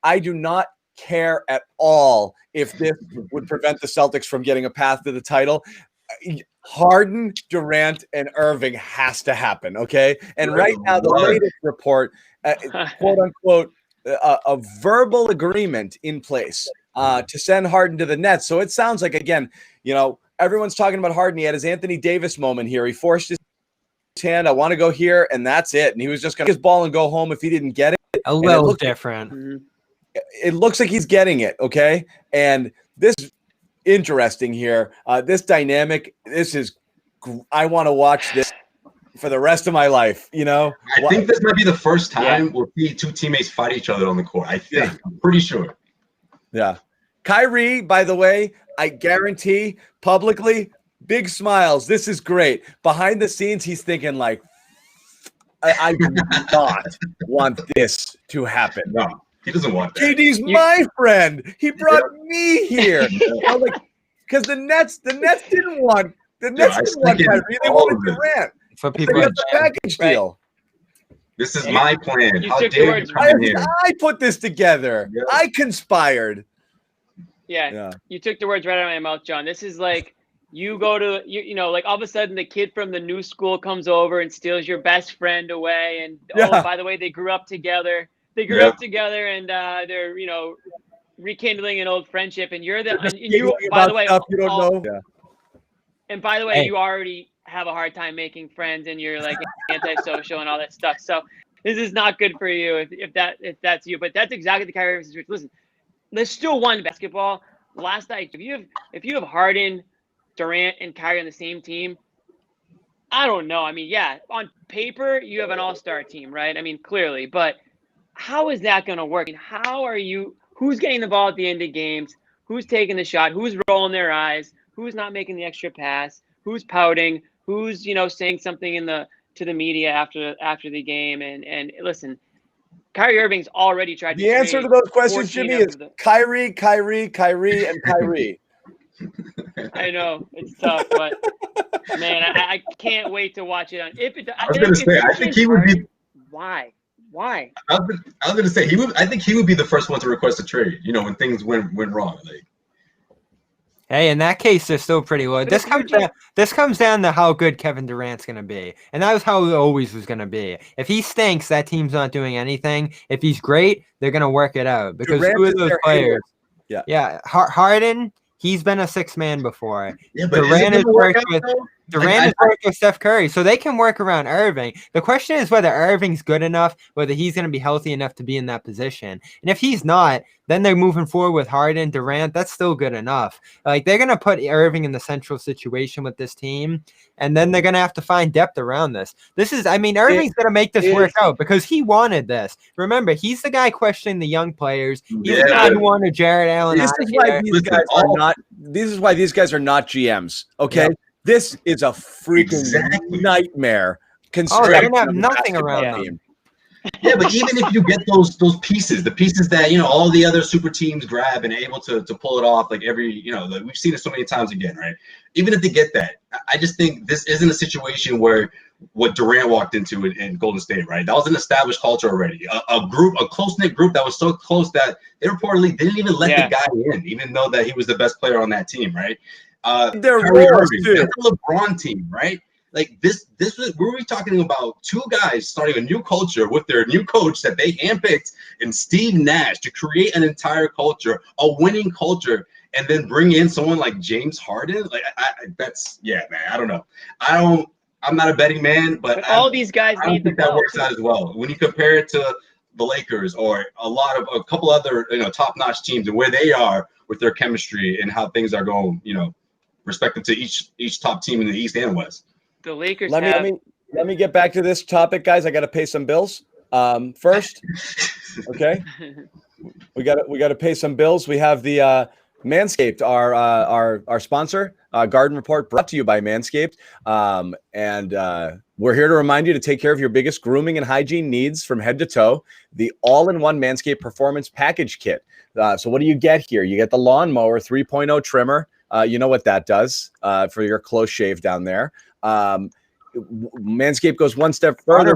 I do not care at all if this would prevent the Celtics from getting a path to the title. Harden, Durant, and Irving has to happen, okay? And right now, the latest report, quote unquote, a verbal agreement in place to send Harden to the Nets. So it sounds like, again, everyone's talking about Harden. He had his Anthony Davis moment here. He forced his hand. I want to go here, and that's it. And he was just going to get his ball and go home if he didn't get it. A little different. It looks like he's getting it, okay? And this is interesting here. This dynamic, I want to watch this for the rest of my life, I think this might be the first time we'll see two teammates fight each other on the court. I think. Yeah. I'm pretty sure. Yeah. Kyrie, by the way, I guarantee publicly, big smiles. This is great. Behind the scenes, he's thinking like, I do not want this to happen. No, he doesn't want that. KD's my friend. He brought me here. Because the Nets didn't want Kyrie. They wanted Durant. For people, the package deal. This is my plan. How dare you come in here? I put this together. Yeah. I conspired. Yeah, you took the words right out of my mouth, John. This is like you go to like all of a sudden the kid from the new school comes over and steals your best friend away, and oh, by the way, they grew up together. They grew up together, and they're rekindling an old friendship. And you're the by the way, you don't know. Yeah. And by the way, you already have a hard time making friends, and you're like antisocial and all that stuff. So this is not good for you if that's you. But that's exactly the Kyrie situation. Listen, there's still one basketball. Last night, if you have Harden, Durant, and Kyrie on the same team, I don't know. I mean, on paper you have an all-star team, right? I mean, clearly, but how is that going to work? And who's getting the ball at the end of games? Who's taking the shot? Who's rolling their eyes? Who's not making the extra pass? Who's pouting? Who's saying something to the media after the game? And listen, Kyrie Irving's already tried to. The answer to those questions, Jimmy, is Kyrie, and Kyrie. I know it's tough, but man, I can't wait to watch it. I was going to say, I think he would be. Why? I was going to say I think he would be the first one to request a trade. When things went wrong. Hey, in that case, they're still pretty low. This comes down to how good Kevin Durant's going to be. And that was how it always was going to be. If he stinks, that team's not doing anything. If he's great, they're going to work it out. Because Durant two of those players. Hero. Yeah. Harden, he's been a six man before. Yeah, but Durant has worked with Steph Curry, so they can work around Irving. The question is whether Irving's good enough, whether he's going to be healthy enough to be in that position. And if he's not, then they're moving forward with Harden, Durant. That's still good enough. Like, they're going to put Irving in the central situation with this team, and then they're going to have to find depth around this. Irving's going to make this work out because he wanted this. Remember, he's the guy questioning the young players. He's the guy who wanted Jarrett Allen. This is why these guys are not GMs. Okay. Yep. This is a freaking nightmare. They're gonna have nothing around them. Yeah, but even if you get those pieces, the pieces that all the other super teams grab and able to pull it off, like we've seen it so many times again, right? Even if they get that, I just think this isn't a situation where what Durant walked into in Golden State, right? That was an established culture already. A close-knit group that was so close that they reportedly didn't even let the guy in, even though that he was the best player on that team, right? They're Irving, that's a LeBron team, right? Like this we're talking about two guys starting a new culture with their new coach that they handpicked in Steve Nash to create an entire culture, a winning culture, and then bring in someone like James Harden. Like man. I don't know. I'm not a betting man, but all these guys need the ball. That works out as well. When you compare it to the Lakers or a couple other top-notch teams and where they are with their chemistry and how things are going, respective to each top team in the East and West. The Lakers. Let me get back to this topic, guys. I got to pay some bills first. Okay, we got to pay some bills. We have the Manscaped, our sponsor, Garden Report, brought to you by Manscaped, and we're here to remind you to take care of your biggest grooming and hygiene needs from head to toe. The all-in-one Manscaped Performance Package Kit. So what do you get here? You get the Lawnmower 3.0 trimmer. You know what that does for your close shave down there. Manscaped goes one step further.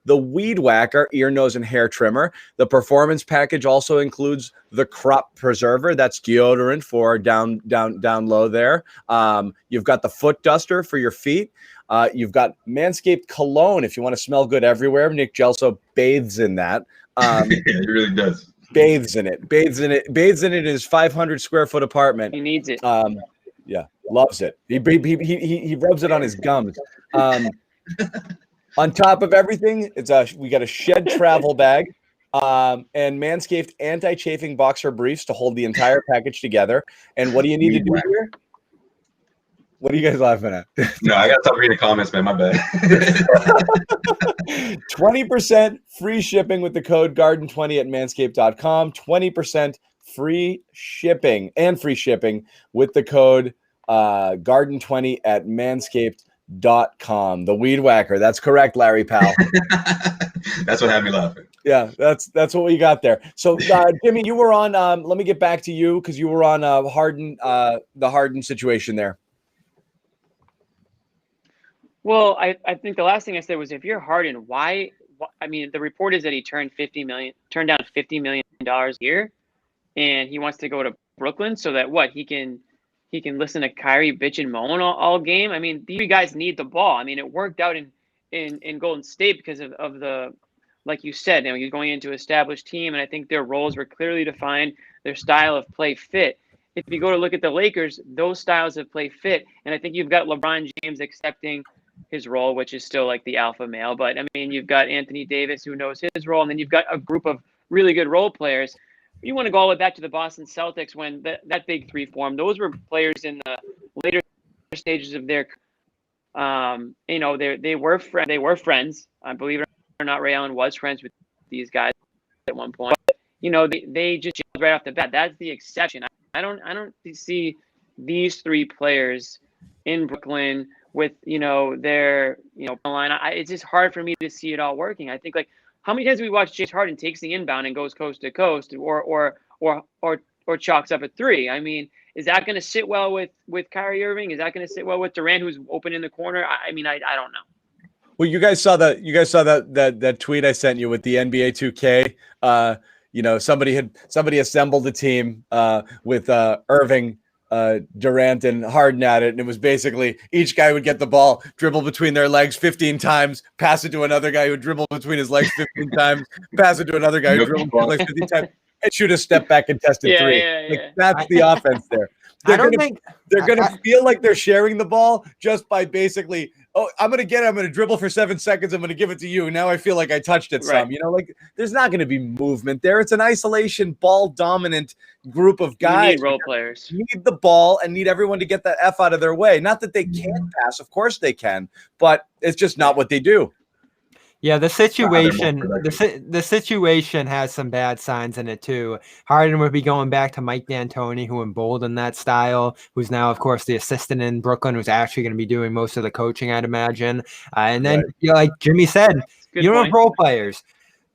the Weed Whacker ear, nose, and hair trimmer. The performance package also includes the Crop Preserver. That's deodorant for down low there. You've got the Foot Duster for your feet. You've got Manscaped Cologne if you want to smell good everywhere. Nick Gelso bathes in that. Yeah, he really does. Bathes in it in his 500 square foot apartment. He needs it. Yeah, loves it. He rubs it on his gums. On top of everything, we got a Shed travel bag, and Manscaped anti-chafing boxer briefs to hold the entire package together. And what do you need to do here? What are you guys laughing at? No, I got to stop reading comments, man. My bad. 20% free shipping with the code Garden20 at manscaped.com. 20% free shipping with the code Garden20 at manscaped.com. The Weed Whacker. That's correct, Larry Powell. That's what had me laughing. Yeah, that's what we got there. So, Jimmy, you were on. Let me get back to you because you were on Harden, the Harden situation there. Well, I think the last thing I said was, if you're Harden, why? I mean, the report is that he turned down $50 million a year, and he wants to go to Brooklyn so that he can listen to Kyrie bitch and moan all game. I mean, these guys need the ball. I mean, it worked out in Golden State because of the, like you said, you're going into an established team, and I think their roles were clearly defined. Their style of play fit. If you go to look at the Lakers, those styles of play fit, and I think you've got LeBron James accepting his role, which is still like the alpha male. But I mean, you've got Anthony Davis who knows his role, and then you've got a group of really good role players. You want to go all the way back to the Boston Celtics when that big three formed. Those were players in the later stages of their, they were friends. I believe it or not, Ray Allen was friends with these guys at one point. But, they just gelled right off the bat. That's the exception. I don't see these three players in Brooklyn with their line. It's just hard for me to see it all working. I think, like, how many times we watch James Harden takes the inbound and goes coast to coast, or chalks up a three? I mean, is that going to sit well with Kyrie Irving? Is that going to sit well with Durant, who's open in the corner? I mean, I don't know. Well, you guys saw that tweet I sent you with the NBA 2K. Somebody assembled a team with Irving, Durant, and Harden at it, and it was basically each guy would get the ball, dribble between their legs 15 times, pass it to another guy who would dribble between his legs 15 times, pass it to another guy who dribbled between his legs 15 times, and shoot a step back contested three. That's the offense there. They're going to feel like they're sharing the ball just by basically, I'm going to dribble for 7 seconds. I'm going to give it to you. Now I feel like I touched it some, there's not going to be movement there. It's an isolation ball dominant group of guys. You need role players. Need the ball and need everyone to get that F out of their way. Not that they can't pass. Of course they can, but it's just not what they do. Yeah, the situation has some bad signs in it too. Harden would be going back to Mike D'Antoni, who emboldened that style, who's now, of course, the assistant in Brooklyn, who's actually going to be doing most of the coaching, I'd imagine. And then, like Jimmy said, you don't have role players.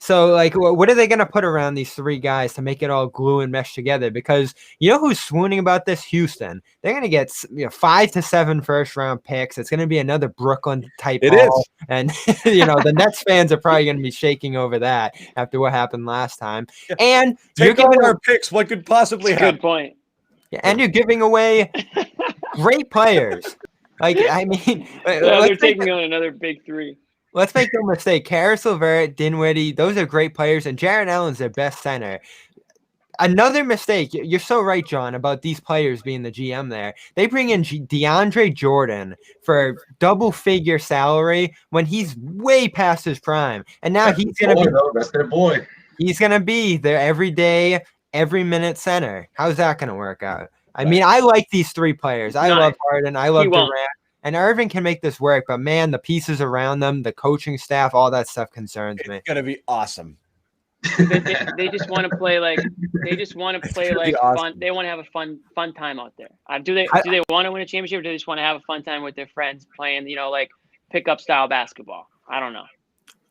So, like, what are they going to put around these three guys to make it all glue and mesh together? Because you know who's swooning about this? Houston. They're going to get 5 to 7 first-round picks. It's going to be another Brooklyn type. It is. And, the Nets fans are probably going to be shaking over that after what happened last time. Yeah. And you're giving our picks. What could possibly happen? Good point. Yeah, and you're giving away great players. Like, I mean, they're taking on another big three. Let's make no mistake. Caris LeVert, Dinwiddie, those are great players, and Jarrett Allen's their best center. Another mistake. You're so right, John, about these players being the GM there. They bring in DeAndre Jordan for double-figure salary when he's way past his prime, and now he's going to be. That's their boy. He's going to be their everyday, every-minute center. How's that going to work out? I mean, I like these three players. I love Harden. I love Durant. And Irving can make this work, but man, the pieces around them, the coaching staff, all that stuff concerns me. It's gonna be awesome. They just want to play like awesome. Fun. They want to have a fun time out there. Do they want to win a championship, or do they just want to have a fun time with their friends playing, like pickup style basketball? I don't know.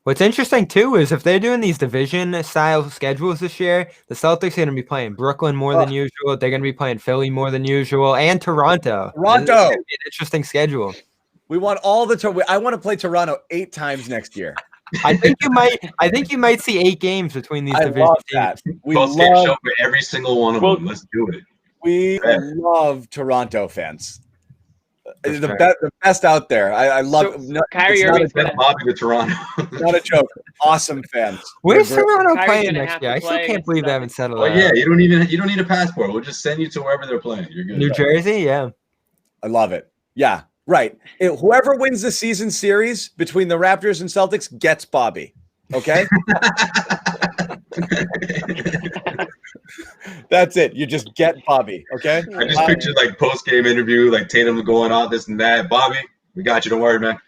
What's interesting too is if they're doing these division style schedules this year, the Celtics are going to be playing Brooklyn more than usual. They're going to be playing Philly more than usual, and Toronto. It's going to be an interesting schedule. We want all the I want to play Toronto 8 times next year. I think you might see 8 games between these I division love teams. that. We Post-game show love, for every single one of them. Let's do it. we love Toronto fans. For The, sure. the best out there. I love. So, Kyrie it's not Irving's a, Send Bobby to Toronto. not a joke. Awesome fans. Where's They're great. Toronto Kyrie's playing gonna next have year? to I still play can't against believe the they haven't Celtics. settled Oh out. yeah, you don't need a passport. We'll just send you to wherever they're playing. You're good. New Jersey, yeah. I love it. Yeah, right. Whoever wins the season series between the Raptors and Celtics gets Bobby. Okay. That's it. You just get Bobby. Okay. I just pictured like post-game interview, like Tatum going out, this and that. Bobby, we got you. Don't worry, man.